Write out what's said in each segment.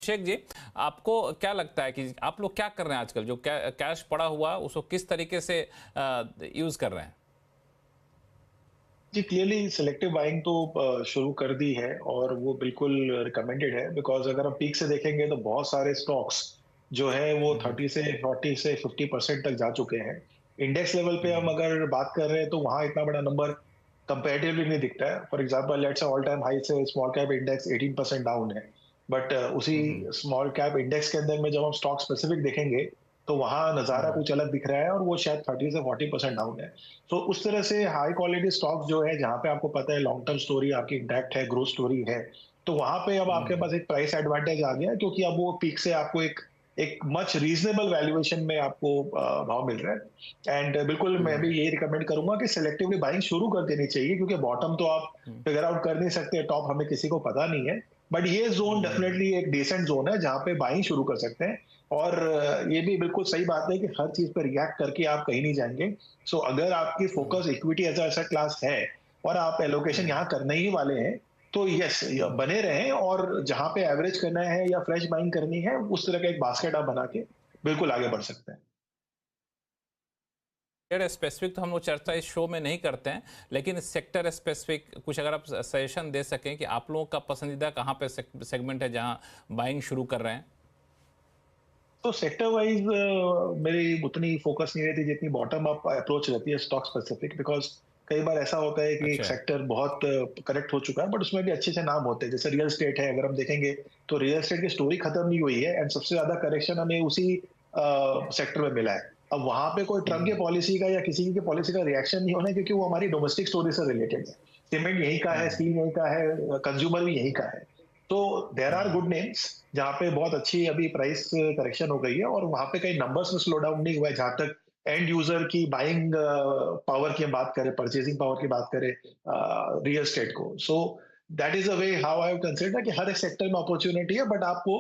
शेख जी, आपको क्या लगता है कि आप लोग क्या कर रहे हैं आजकल, जो कैश पड़ा हुआ उसको किस तरीके से यूज कर रहे हैं? जी, क्लियरली सिलेक्टिव बाइंग तो शुरू कर दी है और वो बिल्कुल रिकमेंडेड है बिकॉज़ अगर हम पीक से देखेंगे तो बहुत सारे स्टॉक्स जो है वो हम्म, 30 से 40 से 50% तक जा चुके हैं। इंडेक्स लेवल पे हम हम्म, अगर बात कर रहे हैं तो वहाँ इतना बड़ा नंबर कंपैरेटिवली नहीं दिखता है। For example let's say all time high से स्मॉल कैप इंडेक्स 18% डाउन है। बट उसी हम्म, स्मॉल कैप इंडेक्स के अंदर में जब हम स्टॉक स्पेसिफिक देखेंगे तो वहाँ नज़ारा हम्म, कुछ अलग दिख रहा है और वो शायद 30 से 40% डाउन है। तो उस तरह से हाई क्वालिटी स्टॉक जो है जहाँ पे आपको पता है लॉन्ग टर्म स्टोरी आपकी इंटैक्ट है, ग्रोथ स्टोरी है, तो वहाँ पे अब आपके हम्म, पास एक प्राइस एडवांटेज आ गया है क्योंकि अब वो पीक से आपको एक एक मच रीजनेबल वैल्यूएशन में आपको भाव मिल रहा है। एंड बिल्कुल मैं भी हम्म, यही रिकमेंड करूंगा कि सिलेक्टिवली बाइंग शुरू कर देनी चाहिए क्योंकि बॉटम तो आप हम्म, फिगर आउट कर नहीं सकते, टॉप हमें किसी को पता नहीं है। बट ये जोन हम्म, डेफिनेटली एक डिसेंट जोन है जहाँ पे बाइंग शुरू कर सकते हैं। और ये भी बिल्कुल सही बात है कि हर चीज पर रिएक्ट करके आप कहीं नहीं जाएंगे। सो अगर आपकी hmm, focus equity as asset class है और आप एलोकेशन हम्म, यहाँ करने ही वाले हैं तो यस हम्म। बने रहें और जहां पे एवरेज करना है या फ्रेश बाइंग करनी है उस तरह का एक बास्केट आप बना के बिल्कुल आगे बढ़ सकते हैं। सेक्टर स्पेसिफिक तो हम लोग चर्चा इस शो में नहीं करते हैं, लेकिन सेक्टर स्पेसिफिक कुछ अगर आप सजेशन दे सकें कि आप लोगों का पसंदीदा कहाँ पे सेगमेंट है जहाँ बाइंग शुरू कर रहे हैं? तो सेक्टर वाइज मेरी उतनी फोकस नहीं रहती जितनी बॉटम अप अप्रोच रहती है स्टॉक स्पेसिफिक बिकॉज कई बार ऐसा होता है कि एक अच्छा। सेक्टर बहुत करेक्ट हो चुका है बट उसमें भी अच्छे अच्छे नाम होते हैं। जैसे रियल एस्टेट है, अगर हम देखेंगे तो रियल एस्टेट की स्टोरी खत्म नहीं हुई है एंड सबसे ज्यादा करेक्शन हमें उसी सेक्टर में मिला है। अब वहां पे कोई ट्रम्प की हम्म, पॉलिसी का या किसी की पॉलिसी का रिएक्शन नहीं होना है क्योंकि वो हमारी डोमेस्टिक स्टोरी से रिलेटेड है। सीमेंट यहीं का है, हम्म, स्टील यहीं का है, कंज्यूमर भी यहीं का है। तो there are hmm, good names जहाँ पे बहुत अच्छी अभी प्राइस करेक्शन हो गई है और वहां पे कई नंबर्स में स्लो डाउन नहीं हुआ है। जहां तक एंड यूजर की बाइंग पावर की हम बात करें, परचेसिंग पावर की बात करें रियल एस्टेट को, so that is a way how I consider कि हर एक सेक्टर में अपॉर्चुनिटी है बट आपको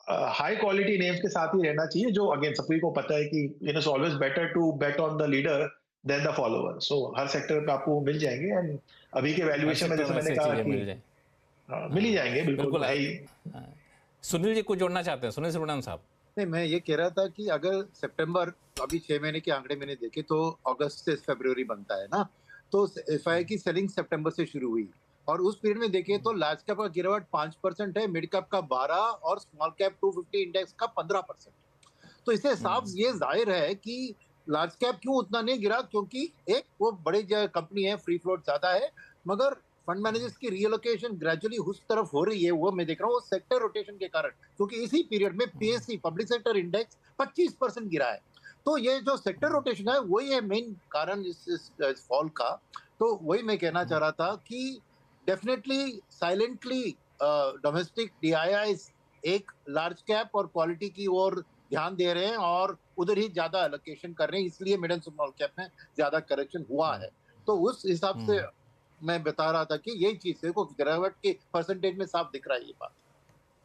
हाई क्वालिटी नेम्स के साथ ही रहना चाहिए जो अगेन सभी को पता है कि it is always better to bet on the leader than the follower. So हर सेक्टर पे आपको मिल जाएंगे एंड अभी के हर वैल्यूएशन में सेक्टर जैसे में मैंने ऐसी कहा चीज़ें कि मिल जाए। मिल ही हाँ, जाएंगे, बिल्कुल बिल्कुल। वो है ही। हाँ। सुनील जी कुछ जोड़ना चाहते हैं? सुनील सुब्रमण्यम साहब। नहीं, मैं ये कह रहा था कि अगर सितंबर, अभी 6 महीने के आंकड़े मैंने देखे तो अगस्त से फरवरी बनता है ना, तो एफआई की सेलिंग सितंबर से शुरू हुई और उस पीरियड में देखे तो लार्ज कैप का गिरावट 5% है, मिड कैप का 12 और स्मॉल कैप 250 इंडेक्स का 15%। तो इससे साफ हम्म, ये जाहिर है कि लार्ज कैप क्यों उतना नहीं गिरा, क्योंकि एक वो बड़ी कंपनी है, फ्री फ्लोट ज्यादा है, मगर फंड मैनेजर्स की रिलोकेशन ग्रेजुअली उस तरफ हो रही है, वो मैं देख रहा हूँ सेक्टर रोटेशन के कारण, क्योंकि इसी पीरियड में हम्म, पीएससी पब्लिक सेक्टर इंडेक्स 25% गिरा है। तो ये जो सेक्टर रोटेशन है वही है मेन कारण इस फॉल का। तो वही मैं कहना चाह रहा था कि डेफिनेटली साइलेंटली डोमेस्टिक डीआईआई एक लार्ज कैप और क्वालिटी की ओर ध्यान दे रहे हैं और उधर ही ज्यादा एलोकेशन कर रहे हैं, इसलिए मिड एंड स्मॉल कैप में ज्यादा करेक्शन हुआ है। तो उस हिसाब से हम्म। मैं बता रहा था कि यही चीज है, को गिरावट के परसेंटेज में साफ दिख रहा है ये बात।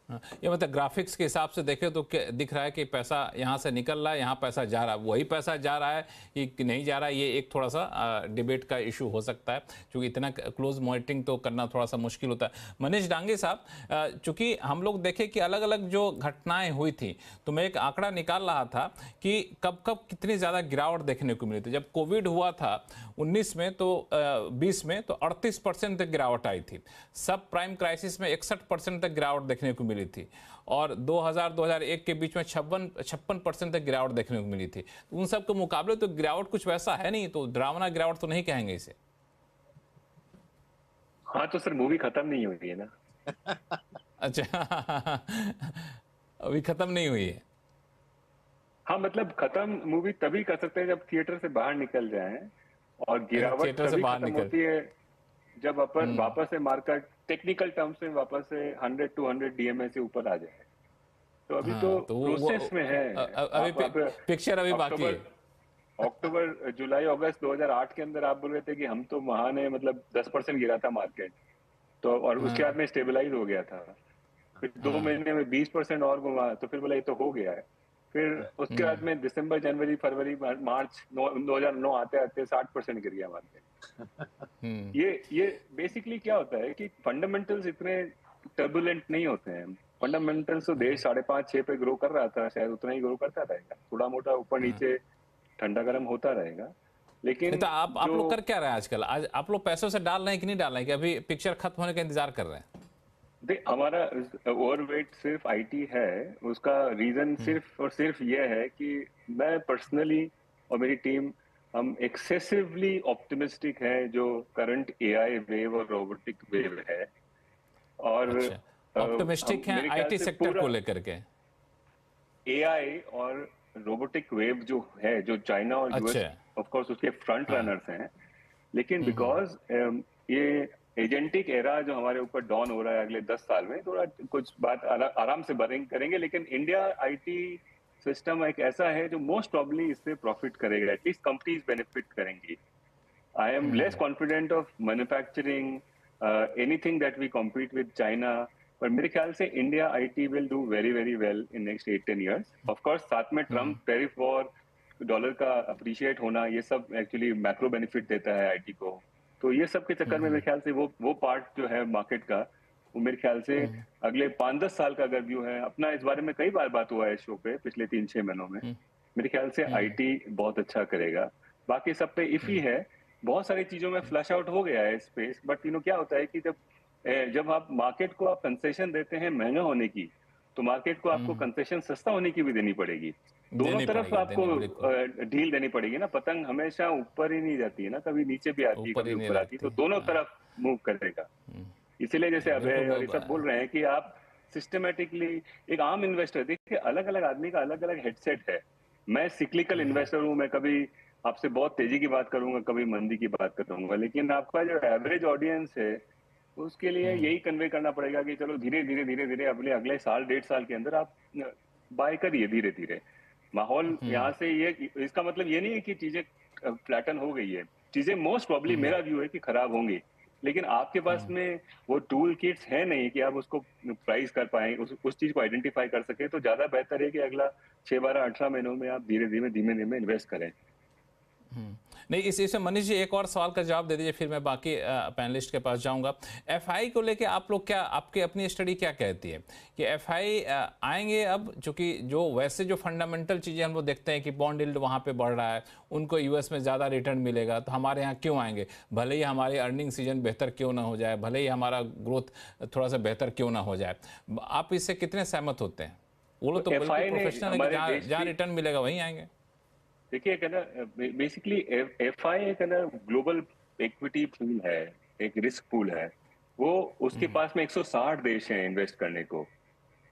हाँ, ये मतलब ग्राफिक्स के हिसाब से देखें तो दिख रहा है कि पैसा यहाँ से निकल रहा है, यहाँ पैसा जा रहा है। वही पैसा जा रहा है कि नहीं जा रहा है, ये एक थोड़ा सा डिबेट का इशू हो सकता है, क्योंकि इतना क्लोज मॉनिटरिंग तो करना थोड़ा सा मुश्किल होता है। मनीष डांगे साहब, चूंकि हम लोग देखें कि अलग अलग जो घटनाएं हुई थी, तो मैं एक आंकड़ा निकाल रहा था कि कब कब कितनी ज़्यादा गिरावट देखने को मिली थी। जब कोविड हुआ था 19 में, तो 20 में तो 38% तक गिरावट आई थी। सब प्राइम क्राइसिस में 61% तक गिरावट देखने को मिली थी और 2000-2001 के बीच में 56% तक गिरावट देखने को मिली थी। तो उन सब के मुकाबले तो गिरावट कुछ वैसा है नहीं, तो डरावना गिरावट तो नहीं कहेंगे इसे। हाँ तो सर मूवी खत्म नहीं हुई है ना। अच्छा। अभी खत्म नहीं हुई है। हाँ मतलब खत्म मूवी तभी कर सकते हैं जब थिएटर से बाहर निकल जाएं, और अच्छा, गिरावट थिएटर से तभी बाहर खत्म निकल। होती है जब अपन हम्म। वापस से मार्केट टेक्निकल टर्म्स में वापस से 100-200 डीएमए से ऊपर आ जाए। तो अभी तो हाँ, तो प्रोसेस में है। अभी आप पिक्चर अभी बाकी अक्टूबर है। अक्टूबर जुलाई अगस्त 2008 के अंदर आप बोल रहे थे कि हम तो महान है, मतलब 10% गिरा था मार्केट, तो और उसके हाँ, बाद में स्टेबलाइज हो गया था। फिर दो हाँ। महीने में 20% और घुमा, तो फिर बोला ये तो हो गया है। फिर उसके बाद हम्म, में दिसंबर जनवरी फरवरी मार्च 2009 आते आते 60% गिर गया मार्केट। हम्म, ये बेसिकली क्या होता है कि फंडामेंटल्स इतने टर्बुलेंट नहीं होते हैं। फंडामेंटल्स तो देश 5.5-6 पे ग्रो कर रहा था, शायद उतना ही ग्रो करता रहेगा, थोड़ा मोटा ऊपर नीचे ठंडा गर्म होता रहेगा। नहीं लेकिन तो आप जो लोग कर क्या रहे हैं आजकल? आज आप लोग पैसों से डाल रहे हैं कि नहीं डाल रहे हैं, कि अभी पिक्चर खत्म होने का इंतजार कर रहे हैं? देख, हमारा ओवरवेट सिर्फ आईटी है, उसका रीजन सिर्फ और सिर्फ ये है कि मैं पर्सनली और मेरी टीम हम एक्सेसिवली ऑप्टिमिस्टिक है जो करंट एआई वेव और रोबोटिक वेव है। और अच्छा, हम ऑप्टिमिस्टिक हैं मेरे ख्याल आईटी से सेक्टर पूरा को लेकर के? एआई और रोबोटिक वेव जो है, जो चाइना और यूएस अच्छा। ऑफ कोर्स उसके फ्रंट हाँ। रनर्स हैं, लेकिन बिकॉज ये एजेंटिक एरा जो हमारे ऊपर डॉन हो रहा है अगले 10 साल में, थोड़ा कुछ बात आराम से करेंगे, लेकिन इंडिया आईटी सिस्टम एक ऐसा है जो मोस्ट प्रॉब्ली इससे प्रॉफिट करेगा, एटलीस्ट कंपनीज बेनिफिट करेंगी। I am less confident of manufacturing anything that we compete with China, पर मेरे ख्याल से India IT will do very very well in next 8-10 years. Of course साथ में ट्रम्प टैरिफ वॉर, डॉलर का appreciate होना, ये सब एक्चुअली मैक्रो बेनिफिट देता है आईटी को। तो ये सब के चक्कर में मेरे ख्याल से वो पार्ट जो है मार्केट का, वो मेरे ख्याल से अगले 5-10 साल का अगर व्यू है अपना, इस बारे में कई बार बात हुआ है शो पे पिछले 3-6 महीनों में, मेरे ख्याल से आईटी बहुत अच्छा करेगा। बाकी सब पे इफी है, बहुत सारी चीजों में फ्लश आउट हो गया है स्पेस, बट क्या होता है कि जब आप मार्केट को आप कंसेशन देते हैं महंगा होने की, तो मार्केट को आपको कंसेशन सस्ता होने की भी देनी पड़ेगी। दोनों तरफ आपको डील देनी पड़ेगी ना, पतंग हमेशा ऊपर ही नहीं जाती है ना, कभी नीचे भी आती है, कभी ऊपर आती है, तो दोनों तरफ मूव करेगा। इसीलिए जैसे अभय और ये सब बोल रहे हैं कि आप सिस्टमेटिकली, एक आम इन्वेस्टर देखिए, अलग अलग आदमी का अलग अलग हेडसेट है। मैं सिक्लिकल इन्वेस्टर हूँ, मैं कभी आपसे बहुत तेजी की बात करूंगा, कभी मंदी की बात करूंगा, लेकिन आपका जो एवरेज ऑडियंस है उसके लिए यही कन्वे करना पड़ेगा कि चलो धीरे धीरे धीरे धीरे अगले साल 1.5 साल के अंदर आप बाय करिए धीरे धीरे। माहौल यहाँ से ये, इसका मतलब ये नहीं है कि चीजें फ्लैटन हो गई है, चीजें मोस्ट प्रॉब्ली मेरा व्यू है कि खराब होंगी, लेकिन आपके पास में वो टूल किट्स है नहीं कि आप उसको प्राइस कर पाए, उस चीज को आइडेंटिफाई कर सके। तो ज्यादा बेहतर है कि अगला 6, 12, 18 महीनों में आप धीरे धीमे इन्वेस्ट करें। नहीं, इसमें मनीष जी एक और सवाल का जवाब दे दीजिए, फिर मैं बाकी पैनलिस्ट के पास जाऊंगा। एफआई को लेके आप लोग क्या, आपकी अपनी स्टडी क्या कहती है कि एफआई आएंगे अब, चूंकि जो वैसे जो फंडामेंटल चीज़ें हम लोग देखते हैं कि बॉन्ड यील्ड वहाँ पे बढ़ रहा है, उनको यूएस में ज़्यादा रिटर्न मिलेगा, तो हमारे यहाँ क्यों आएंगे? भले ही हमारी अर्निंग सीजन बेहतर क्यों ना हो जाए, भले ही हमारा ग्रोथ थोड़ा सा बेहतर क्यों ना हो जाए, आप इससे कितने सहमत होते हैं? वो लोग तो बिल्कुल प्रोफेशनल है कि जहाँ रिटर्न मिलेगा वहीं आएंगे। देखिए बेसिकली एफआई एक ग्लोबल इक्विटी पूल है, एक रिस्क पूल है, वो उसके पास में 160 देश हैं इन्वेस्ट करने को।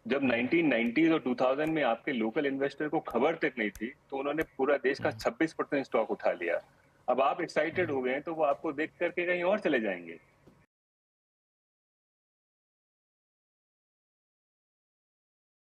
जब 1990s और 2000 में आपके लोकल इन्वेस्टर को खबर तक नहीं थी, तो उन्होंने पूरा देश का 26% स्टॉक उठा लिया। अब आप एक्साइटेड हो गए हैं तो वो आपको देख करके कहीं और चले जाएंगे।